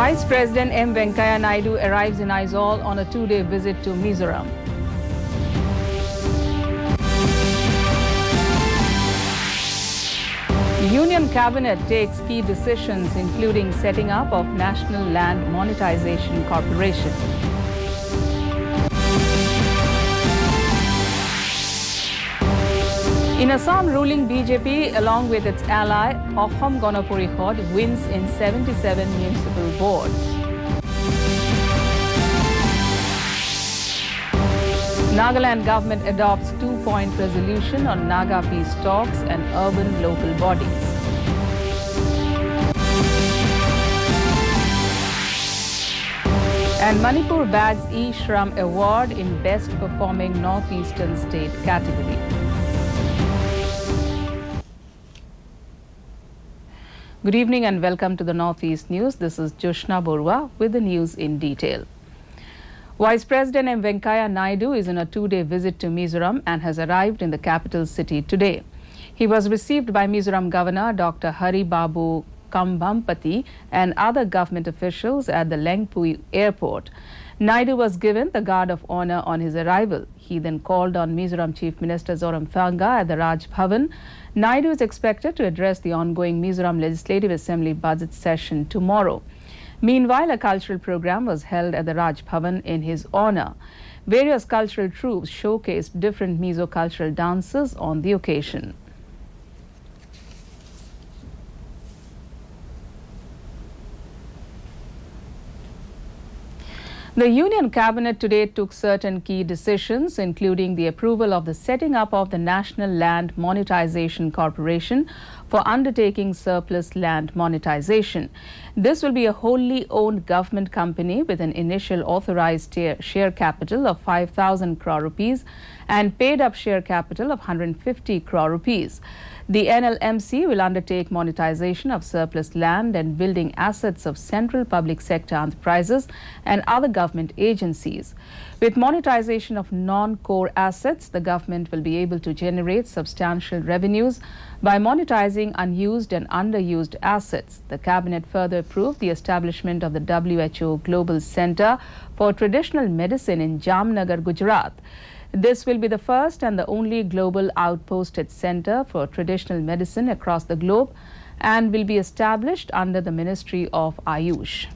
Vice President M. Venkaiah Naidu arrives in Aizawl on a two-day visit to Mizoram. Union Cabinet takes key decisions including setting up of National Land Monetization Corporation. In Assam, ruling BJP along with its ally Ahom Gana Porishod wins in 77 municipal boards. Nagaland government adopts two-point resolution on Naga peace talks and urban local bodies. And Manipur bags E-Shram Award in Best Performing Northeastern State category. Good evening and welcome to the Northeast News. This is Joshna Borwa with the news in detail. Vice President M. Venkaiah Naidu is on a two-day visit to Mizoram and has arrived in the capital city today. He was received by Mizoram Governor Dr. Hari Babu Kambampati and other government officials at the Lengpui airport. Naidu was given the guard of honor on his arrival. He then called on Mizoram Chief Minister Zoramthanga at the Raj Bhavan. Naidu is expected to address the ongoing Mizoram Legislative Assembly budget session tomorrow. Meanwhile, a cultural program was held at the Raj Bhavan in his honor. Various cultural troupes showcased different Mizo cultural dances on the occasion. The Union Cabinet today took certain key decisions, including the approval of the setting up of the National Land Monetization Corporation for undertaking surplus land monetization. This will be a wholly owned government company with an initial authorized share capital of 5,000 crore rupees and paid-up share capital of 150 crore rupees. The NLMC will undertake monetization of surplus land and building assets of central public sector enterprises and other government agencies. With monetization of non-core assets, the government will be able to generate substantial revenues by monetizing unused and underused assets. The Cabinet further approved the establishment of the WHO Global Center for Traditional Medicine in Jamnagar, Gujarat. This will be the first and the only global outposted center for traditional medicine across the globe and will be established under the Ministry of Ayush.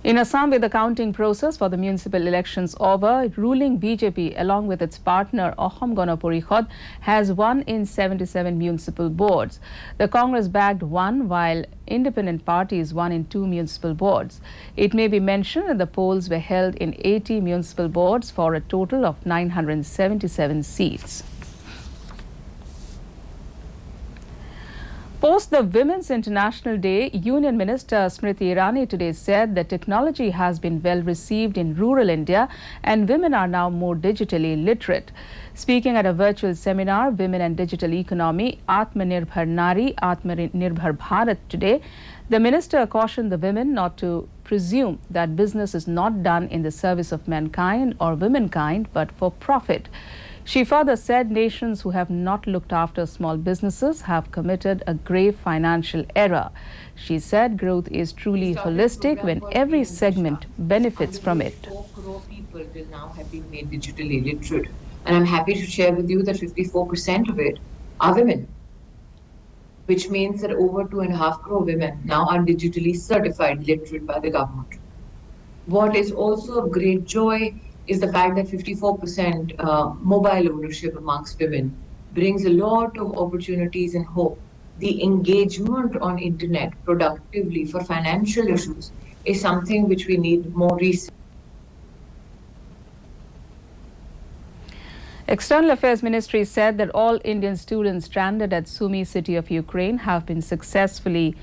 In Assam, with the counting process for the municipal elections over, ruling BJP along with its partner Ahom Gana Porishod has won in 77 municipal boards. The Congress bagged one while independent parties won in 2 municipal boards. It may be mentioned that the polls were held in 80 municipal boards for a total of 977 seats. Post the Women's International Day, Union Minister Smriti Irani today said that technology has been well received in rural India and women are now more digitally literate. Speaking at a virtual seminar, Women and Digital Economy, Atmanirbhar Nari, Atmanirbhar Bharat today, the minister cautioned the women not to presume that business is not done in the service of mankind or womankind but for profit. She further said nations who have not looked after small businesses have committed a grave financial error. She said growth is truly holistic when every segment benefits from it. 4 crore people till now have been made digitally literate. And I'm happy to share with you that 54% of it are women, which means that over 2.5 crore women now are digitally certified literate by the government. What is also of great joy is the fact that 54% mobile ownership amongst women brings a lot of opportunities and hope. The engagement on internet productively for financial issues is something which we need more research. External Affairs Ministry said that all Indian students stranded at Sumy city of Ukraine have been successfully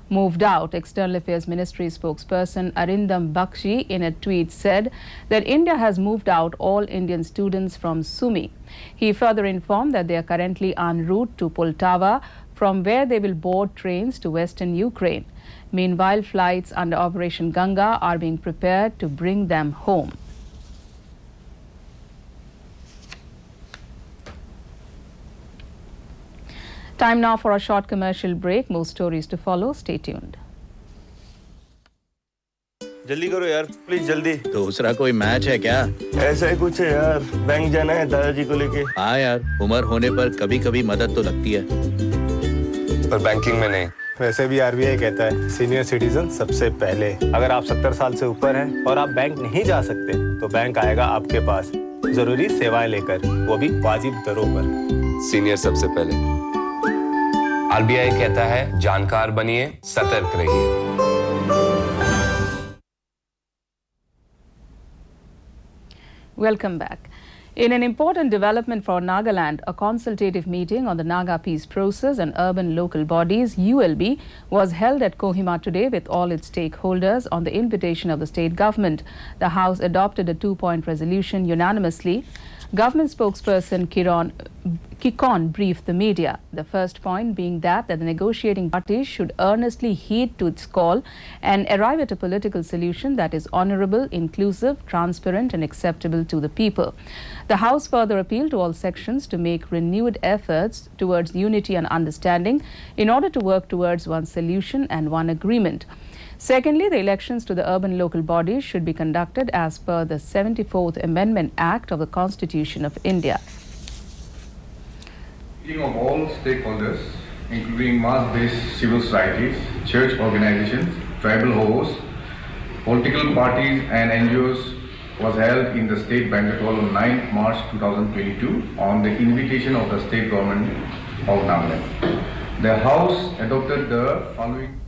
moved out. External Affairs Ministry spokesperson Arindam Bakshi in a tweet said that India has moved out all Indian students from Sumy. He further informed that they are currently en route to Poltava, from where they will board trains to western Ukraine. Meanwhile, flights under Operation Ganga are being prepared to bring them home. Time now for a short commercial break. More stories to follow. Stay tuned. जल्दी करो यार, please जल्दी। दूसरा कोई match है क्या? ऐसा ही कुछ है यार, बैंक जाना है दादाजी को लेके। हाँ यार, उम्र होने पर कभी-कभी मदद तो लगती है, पर बैंकिंग में नहीं। वैसे भी आरबीआई कहता है सीनियर सिटीजन सबसे पहले। अगर आप 70 साल से ऊपर हैं और आप बैंक नहीं जा सकते तो बैंक आएगा आपके पास जरूरी सेवाएं लेकर, वो भी वाजिब दरों पर। सीनियर सबसे पहले। आरबीआई कहता है जानकार बनिए, सतर्क रहिए। Welcome back. In an important development for Nagaland, a consultative meeting on the Naga peace process and urban local bodies (ULB) was held at Kohima today with all its stakeholders on the invitation of the state government. The House adopted a 2-point resolution unanimously. Government spokesperson Kikon briefed the media. The first point being that the negotiating parties should earnestly heed to its call and arrive at a political solution that is honourable, inclusive, transparent and acceptable to the people. The House further appealed to all sections to make renewed efforts towards unity and understanding in order to work towards one solution and one agreement. Secondly, the elections to the urban local bodies should be conducted as per the 74th Amendment Act of the Constitution of India. Meeting of all stakeholders, including mass-based civil societies, church organizations, tribal hosts, political parties and NGOs was held in the State Banquet Hall on 9th March 2022 on the invitation of the State Government of Nagaland. The House adopted the following.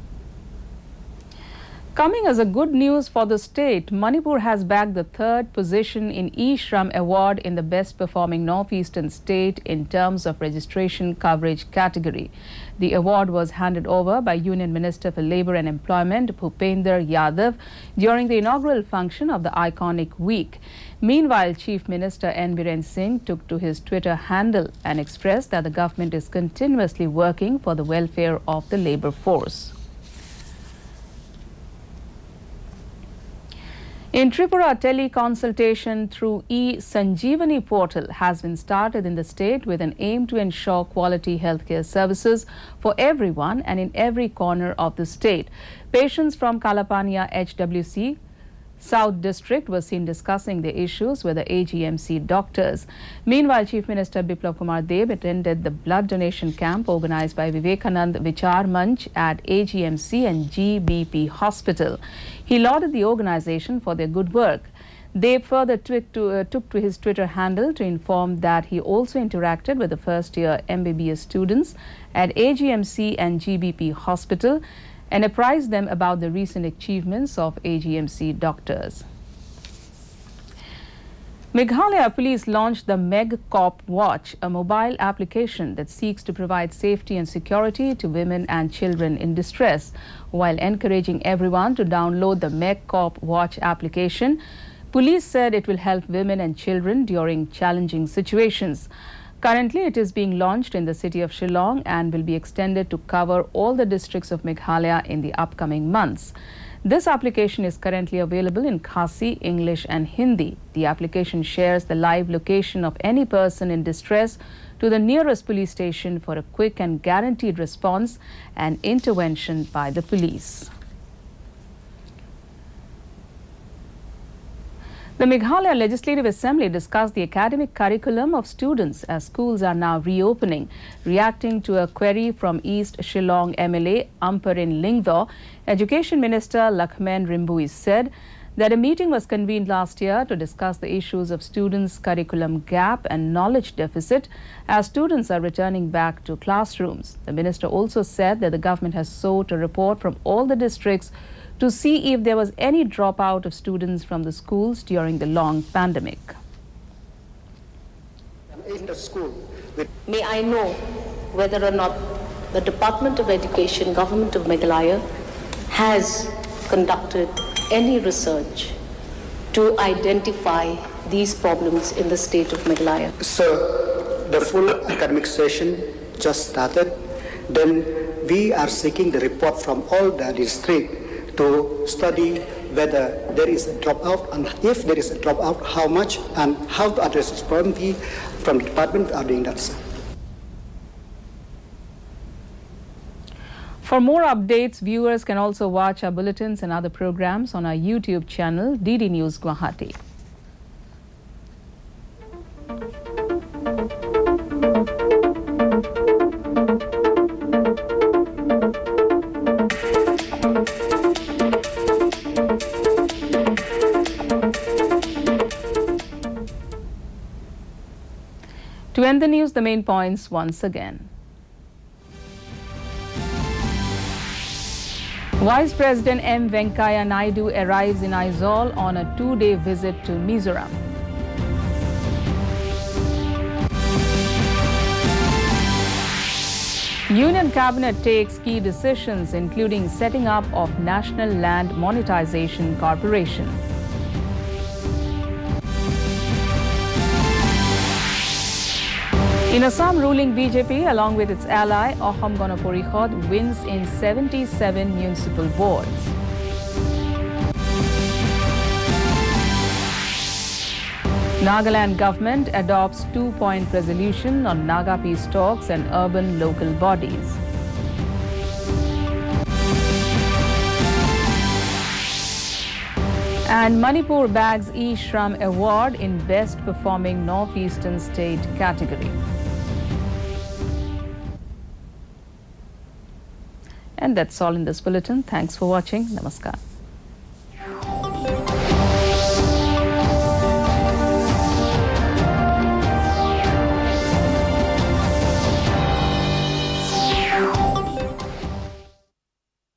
Coming as a good news for the state, Manipur has bagged the 3rd position in E-Shram Award in the Best Performing Northeastern State in terms of registration coverage category. The award was handed over by Union Minister for Labour and Employment Bhupender Yadav during the inaugural function of the iconic week. Meanwhile, Chief Minister N. Biren Singh took to his Twitter handle and expressed that the government is continuously working for the welfare of the labour force. In Tripura, teleconsultation through e-Sanjeevani portal has been started in the state with an aim to ensure quality healthcare services for everyone and in every corner of the state. Patients from Kalapania HWC South District were seen discussing the issues with the AGMC doctors. Meanwhile, Chief Minister Biplab Kumar Deb attended the blood donation camp organized by Vivekanand Vichar Manch at AGMC and GBP Hospital. He lauded the organization for their good work. Deb further took to his Twitter handle to inform that he also interacted with the first-year MBBS students at AGMC and GBP Hospital and apprised them about the recent achievements of AGMC doctors. Meghalaya Police launched the Meg Cop Watch, a mobile application that seeks to provide safety and security to women and children in distress. While encouraging everyone to download the Meg Cop Watch application, police said it will help women and children during challenging situations. Currently, it is being launched in the city of Shillong and will be extended to cover all the districts of Meghalaya in the upcoming months. This application is currently available in Khasi, English and Hindi. The application shares the live location of any person in distress to the nearest police station for a quick and guaranteed response and intervention by the police. The Meghalaya Legislative Assembly discussed the academic curriculum of students as schools are now reopening. Reacting to a query from East Shillong MLA Amparin Lingdo, Education Minister Lakhmen Rimbui said that a meeting was convened last year to discuss the issues of students' curriculum gap and knowledge deficit as students are returning back to classrooms. The minister also said that the government has sought a report from all the districts to see if there was any dropout of students from the schools during the long pandemic. In the school, may I know whether or not the Department of Education, Government of Meghalaya, has conducted any research to identify these problems in the state of Meghalaya? Sir, the full academic session just started. Then we are seeking the report from all the districts to study whether there is a dropout, and if there is a dropout, how much, and how to address this problem. We from the department are doing that, sir. For more updates, viewers can also watch our bulletins and other programs on our YouTube channel, DD News Guwahati. To end the news, the main points once again. Vice President M. Venkaiah Naidu arrives in Aizawl on a 2-day visit to Mizoram. Union Cabinet takes key decisions including setting up of National Land Monetization Corporation. In Assam, ruling BJP along with its ally Ahom Gana Porishad wins in 77 municipal boards. Nagaland government adopts 2-point resolution on Naga peace talks and urban local bodies. And Manipur bags E-Shram Award in Best Performing Northeastern State category. And that's all in this bulletin. Thanks for watching. Namaskar.